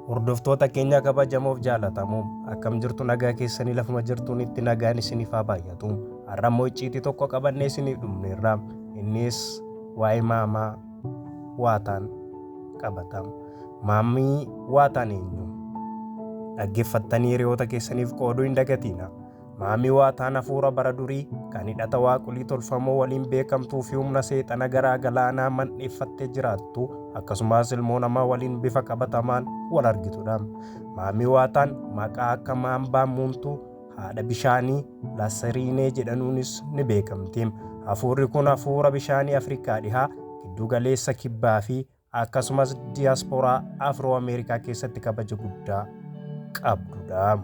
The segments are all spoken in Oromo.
Hordoftoota keenya kabajamoof jaalatamoo akkam jirtu nagaa keessanii lafuma jirtuun itti nagaan isiniif haa baay'atu. Har'a immoo icciitii tokko qabannee isiniif dhufneerra. Innis waa'ee maamaa waataan qabatama. Maammii waataan eenyu? Dhaggeeffattanii hiriyoota keessaniif qooduu hin dagatina. Maammii waataan hafuura bara durii kan hidhata waaqolii tolfamoo waliin beekamtuu fi humna seexana garaa galaanaa mandheeffattee jiraattu akkasumas ilmoo namaa waliin bifa qabatamaan wal argitudha. Maammii waataan maqaa akka maambaa muuntuu, haadha bishaanii, lasariinee jedhanuunis ni beekamti. Hafuurri kun hafuura bishaanii Afrikaa dhihaa, giddu galeessa kibbaa fi akkasumas diyaasporaa Afroo Ameerikaa keessatti kabaja guddaa qabdudha.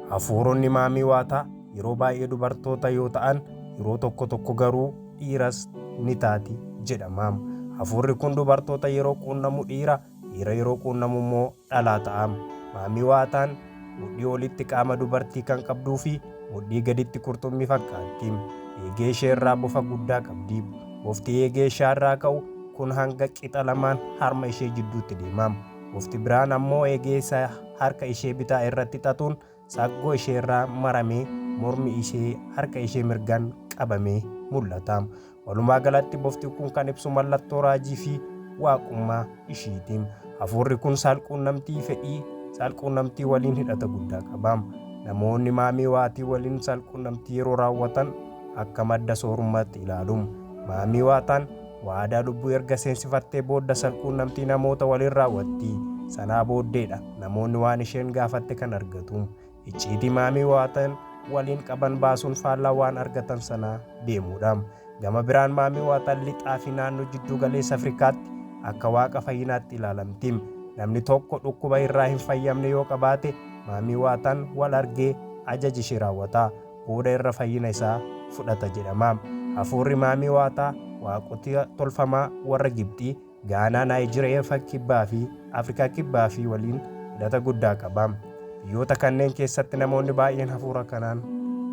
Hafuuronni maammii waataa yeroo baay'ee dubartoota yoo ta'an, yeroo tokko tokko garuu dhiiras ni taati jedhama. Hafuurri kun dubartoota yeroo quunnamu dhiira yeroo quunnamu immoo dhalaa ta'a. Maammii waataan mudhii olitti qaama dubartii kan qabduu fi mudhii gaditti qurxummii fakkaatti. Eegee ishee irraa bofa guddaa qabdi. Bofti eegee ishee irraa ka'u kun hanga qixa lamaan harma ishee jidduutti deema. Bofti biraan ammoo eegee isa harka ishee bitaa irratti xaxuun saggoo ishee irraa maramee mormi ishee harka ishee mirgaan qabamee mul'ata. Walumaa galatti bofti kun kan ibsu mallattoo raajii fi waaqummaa ishiiti. Hafuurri kun saalquunnamtii fedhii saalquunnamtii waliin hidhata guddaa qaba. Namoonni maammii waatii waliin saalquunnamtii yeroo raawwatan akka madda soorummaatti ilaalu. Maammii waataan waadaa lubbuu erga seensifattee booda saalquunnamtii namoota waliin raawwatti. Sanaa booddeedha namoonni waan isheen gaafatte kan argatu. Icciitii maammii waataan waliin qaban baasuun faallaa waan argatan sanaa deemuudha. Gama biraan maammii waataan lixaa fi naannoo jiddu galeessa Afrikaatti akka waaqa fayyinaatti ilaalamti. Namni tokko dhukkuba irraa hin fayyamne yoo qabaate maammii waataan wal argee ajaja ishee raawwata. Booda irra fayyina isaa fudhata jedhama. Hafuurri maammii waataa waaqota tolfamaa warra Gibxii, Gaanaa, Naayijeriyaa kibbaa fi Afrikaa kibbaa fi waliin hidhata guddaa qaba. Biyyoota kanneen keessatti namoonni baay'een hafuura kanaan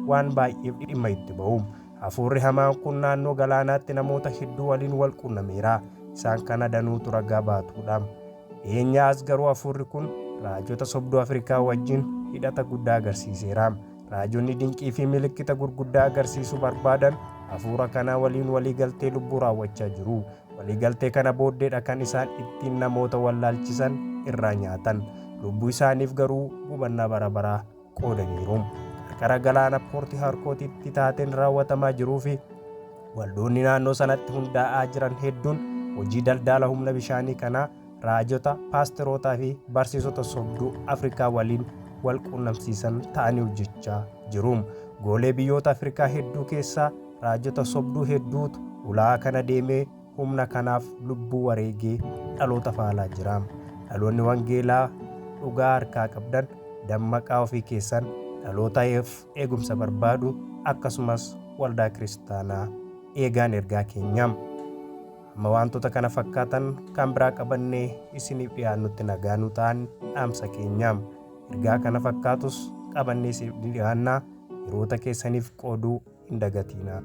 waan baay'eef dhimma itti ba'u. Hafuurri hamaan kun naannoo galaanaatti namoota hedduu waliin wal quunnameera. Isaan kana danuutu ragaa baatudha. Dhiyeenyaas garuu hafuurri kun raajota sobduu Afrikaa wajjin hidhata guddaa agarsiiseera. Raajonni dinqii fi milikkita gurguddaa agarsiisuu barbaadan hafuura kana waliin waliigaltee lubbuu raawwachaa jiru. Waliigaltee kana booddeedha kan isaan ittiin namoota wallaalchisan irraa nyaatan. Lubbuu isaaniif garuu gubannaa bara baraa qoodaniiru. Qarqara galaana poortii harkootitti taateen raawwatamaa jiruu fi waldoonni naannoo sanatti hundaa'aa jiran hedduun hojii daldala humna bishaanii kanaa raajota, paasterootaa fi barsiisota sobduu Afrikaa waliin wal quunnamsiisan ta'anii hojjechaa jiru. Goolee biyyoota Afrikaa hedduu keessaa raajota sobduu hedduutu ulaa kana deemee humna kanaaf lubbuu wareegee dhaloota faalaa jira. Dhaloonni wangeelaa dhugaa harkaa qabdan dammaqaa ofii keessan dhalootaaf eegumsa barbaadu akkasumas waldaa kiristaanaa eegaan ergaa keenya. Amma wantoota kana fakkaatan kan biraa qabannee isiniif dhiyaannutti nagaa nu ta'an dhaamsa keenya. Ergaa kana fakkaatus qabannee isiniif dhiyaannaa. Yeroota keessaniif qooduu hin dagatina.